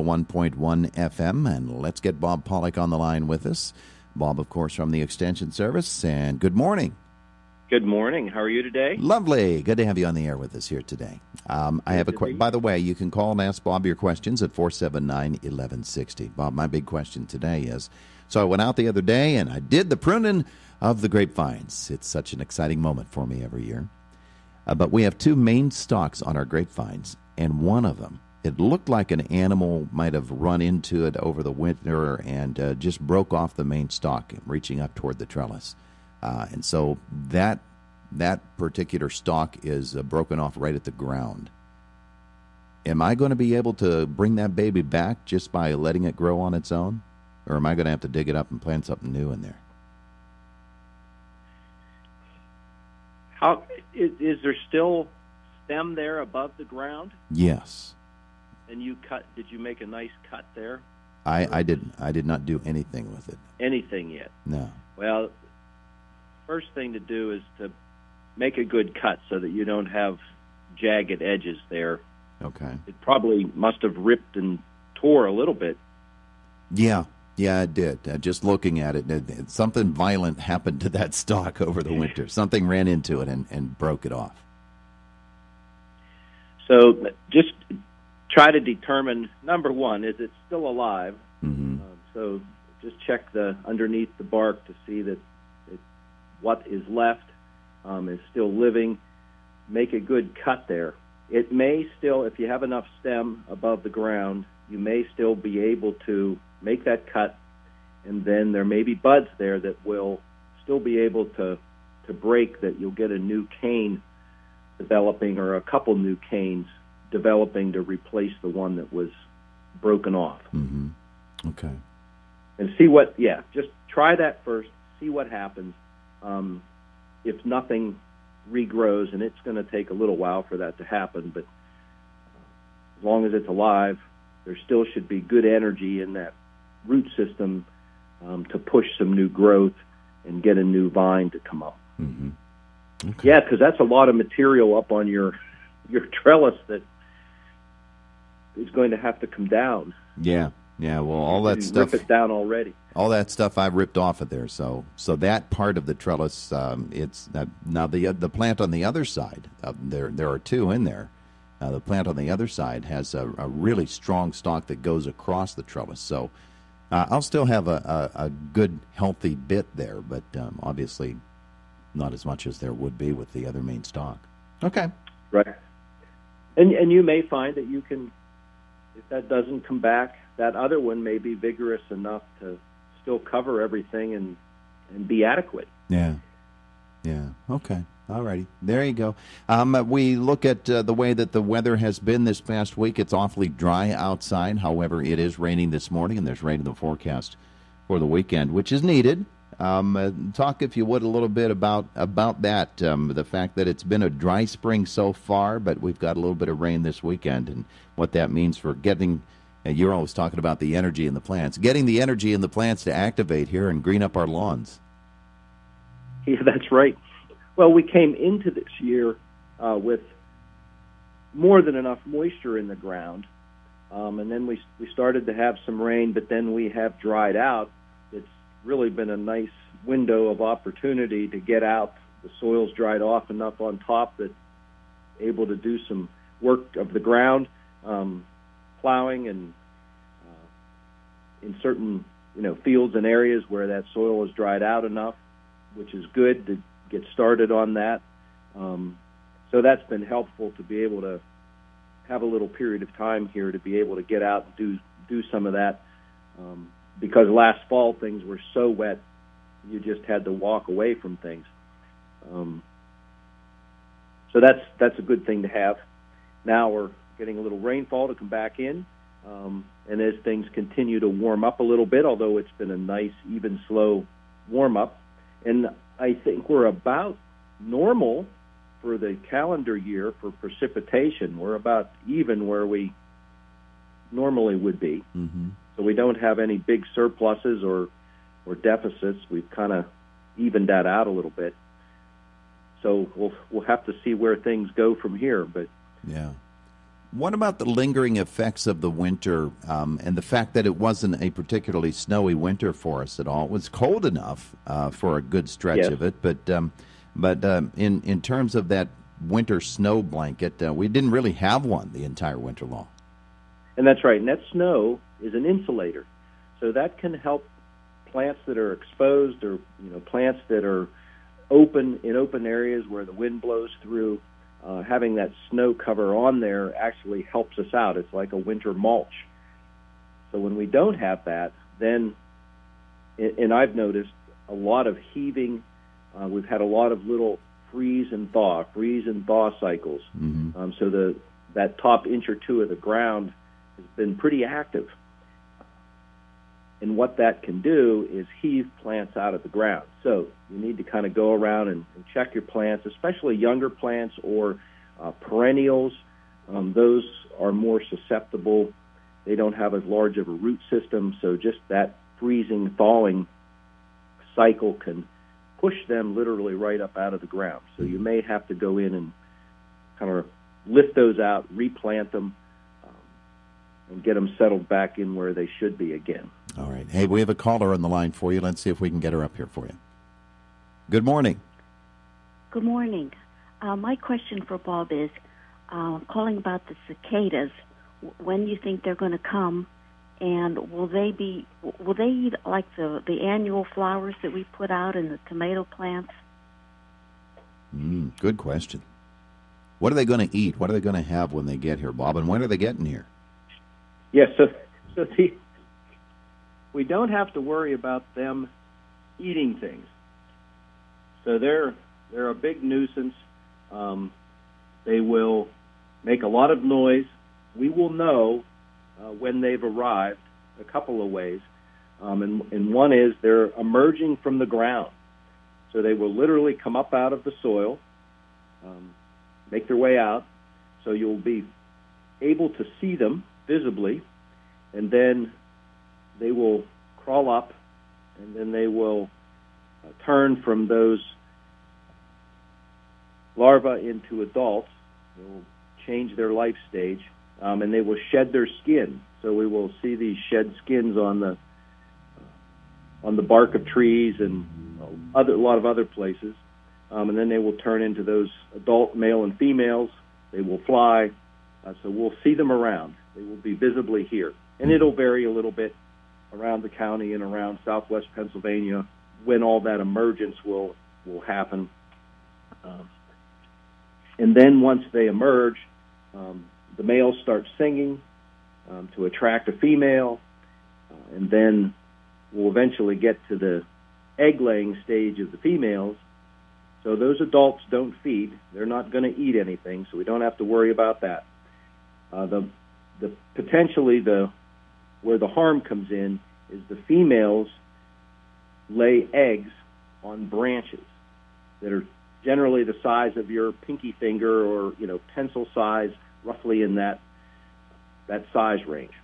101.1 FM, and let's get Bob Pollock on the line with us. Bob, of course, from the Extension Service, and good morning. Good morning. How are you today? Lovely. Good to have you on the air with us here today. I have a question. By the way, you can call and ask Bob your questions at 479-1160. Bob, my big question today is, so I went out the other day and I did the pruning of the grapevines. It's such an exciting moment for me every year. But we have two main stalks on our grapevines, and one of them, it looked like an animal might have run into it over the winter and just broke off the main stalk, reaching up toward the trellis. And so that particular stalk is broken off right at the ground. Am I going to be able to bring that baby back just by letting it grow on its own? Or am I going to have to dig it up and plant something new in there? How is there still stem there above the ground? Yes. And did you make a nice cut there? I did not do anything with it. Anything yet? No. Well, first thing to do is to make a good cut so that you don't have jagged edges there. Okay. It probably must have ripped and tore a little bit. Yeah, it did. Just looking at it, something violent happened to that stalk over the winter. Something ran into it and broke it off. So just try to determine, number one, is it still alive? Mm-hmm. So just check underneath the bark to see that what is left is still living. Make a good cut there. It may still, if you have enough stem above the ground, you may still be able to make that cut, and then there may be buds there that will still be able to break, that you'll get a new cane developing, or a couple new canes developing to replace the one that was broken off. Mm-hmm. Okay. And see just try that first, see what happens. If nothing regrows, and it's going to take a little while for that to happen, but as long as it's alive, there still should be good energy in that root system to push some new growth and get a new vine to come up. Mm-hmm. Okay. Yeah, because that's a lot of material up on your trellis that is going to have to come down. Yeah. Well, all that stuff. Rip it down already. All that stuff I've ripped off of there. So that part of the trellis, it's now the plant on the other side. There are two in there. The plant on the other side has a really strong stalk that goes across the trellis. So I'll still have a good, healthy bit there, but obviously not as much as there would be with the other main stalk. Okay. Right. And you may find that you can, if that doesn't come back, that other one may be vigorous enough to still cover everything and be adequate. Yeah. Okay. All righty. There you go. We look at the way that the weather has been this past week. It's awfully dry outside. However, it is raining this morning, and there's rain in the forecast for the weekend, which is needed. Talk, if you would, a little bit about that, the fact that it's been a dry spring so far, but we've got a little bit of rain this weekend, and what that means for getting, you're always talking about the energy in the plants, getting the energy in the plants to activate here and green up our lawns. Yeah, that's right. Well, we came into this year with more than enough moisture in the ground, and then we started to have some rain, but then we have dried out. It's really been a nice window of opportunity to get out. The soil's dried off enough on top that able to do some work of the ground, plowing, and in certain fields and areas where that soil is dried out enough, which is good to get started on that. So that's been helpful to be able to have a little period of time here to be able to get out and do some of that. Because last fall things were so wet, you just had to walk away from things. So that's a good thing to have. Now we're getting a little rainfall to come back in, and as things continue to warm up a little bit, although it's been a nice, even, slow warm-up, and I think we're about normal for the calendar year for precipitation. We're about even where we normally would be. Mm-hmm. So we don't have any big surpluses or deficits. We've kind of evened that out a little bit. So we'll have to see where things go from here. But yeah, What about the lingering effects of the winter and the fact that it wasn't a particularly snowy winter for us at all? It was cold enough for a good stretch Yes. of it, but in terms of that winter snow blanket, we didn't really have one the entire winter long. And that's right. And that snow is an insulator, so that can help plants that are exposed, or plants that are open areas where the wind blows through. Having that snow cover on there actually helps us out. It's like a winter mulch. So when we don't have that, then, and I've noticed a lot of heaving. We've had a lot of little freeze and thaw cycles. Mm-hmm. So that top inch or two of the ground has been pretty active. And what that can do is heave plants out of the ground. So you need to kind of go around and check your plants, especially younger plants or perennials. Those are more susceptible. They don't have as large of a root system, so just that freezing, thawing cycle can push them literally right up out of the ground. So you may have to go in and kind of lift those out, replant them, and get them settled back in where they should be again. All right. Hey, we have a caller on the line for you. Let's see if we can get her up here for you. Good morning. Good morning. My question for Bob is, calling about the cicadas. When do you think they're going to come, and will they eat like the annual flowers that we put out in the tomato plants? Good question. What are they going to eat? What are they going to have when they get here, Bob? And when are they getting here? Yes, so we don't have to worry about them eating things. So they're a big nuisance. They will make a lot of noise. We will know when they've arrived a couple of ways. And one is they're emerging from the ground. So they will literally come up out of the soil, make their way out. So you'll be able to see them visibly, and then they will crawl up, and then they will turn from those larvae into adults. They will change their life stage, and they will shed their skin. So we will see these shed skins on the bark of trees and a lot of other places, and then they will turn into those adult male and females. They will fly, so we'll see them around. They will be visibly here. And it'll vary a little bit around the county and around southwest Pennsylvania when all that emergence will happen. And then once they emerge, the males start singing to attract a female, and then we'll eventually get to the egg-laying stage of the females. So those adults don't feed. They're not going to eat anything, so we don't have to worry about that. Potentially where the harm comes in is the females lay eggs on branches that are generally the size of your pinky finger, or pencil size, roughly in that size range.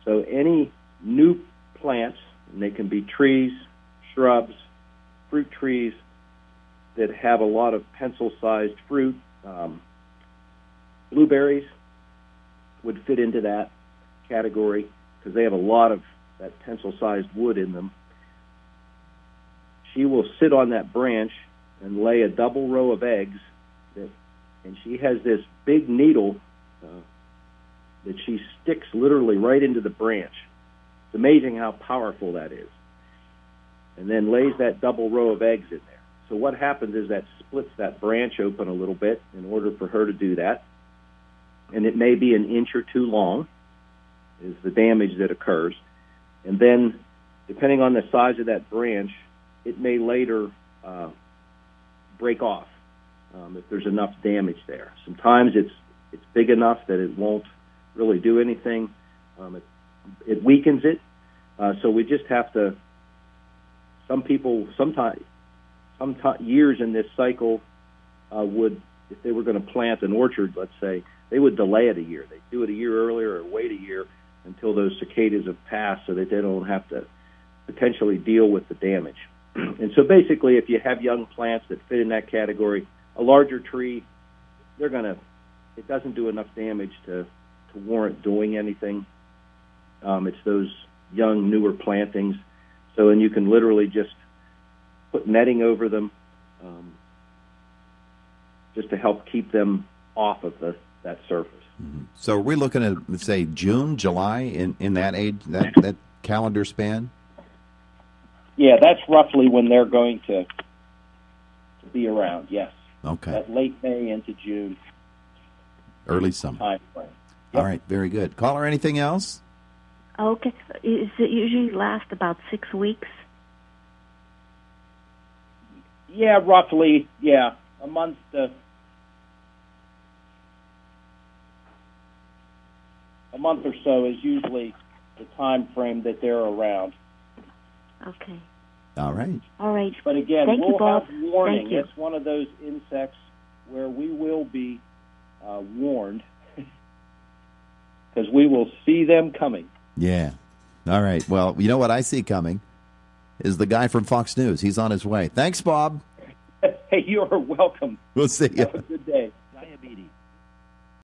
So any new plants, and they can be trees, shrubs, fruit trees that have a lot of pencil-sized fruit, blueberries would fit into that category because they have a lot of that pencil-sized wood in them. She will sit on that branch and lay a double row of eggs, and she has this big needle that she sticks literally right into the branch. It's amazing how powerful that is. And then lays that double row of eggs in there. So what happens is that splits that branch open a little bit in order for her to do that. And it may be an inch or two long is the damage that occurs. And then, depending on the size of that branch, it may later break off if there's enough damage there. Sometimes it's big enough that it won't really do anything. It weakens it. So we just have to, some people, sometimes years in this cycle would, if they were going to plant an orchard, let's say, they would delay it a year. They'd do it a year earlier or wait a year until those cicadas have passed so that they don't have to potentially deal with the damage. And so basically, if you have young plants that fit in that category, a larger tree, they're going to it doesn't do enough damage to warrant doing anything. It's those young, newer plantings. So, and you can literally just put netting over them just to help keep them off of that surface. Mm-hmm. So are we looking at, let's say, June, July, in that age, that calendar span? Yeah, that's roughly when they're going to be around, yes. Okay. That late May into June. Early summer. Time frame. Yep. All right, very good. Caller, anything else? Okay. Does it usually last about 6 weeks? Yeah, roughly, yeah. A month or so is usually the time frame that they're around. Okay. All right. All right. But again, Thank you, Bob. have warning. Thank you. It's one of those insects where we will be warned because we will see them coming. Yeah. All right. Well, you know what I see coming is the guy from Fox News. He's on his way. Thanks, Bob. Hey, you are welcome. We'll see you. Have a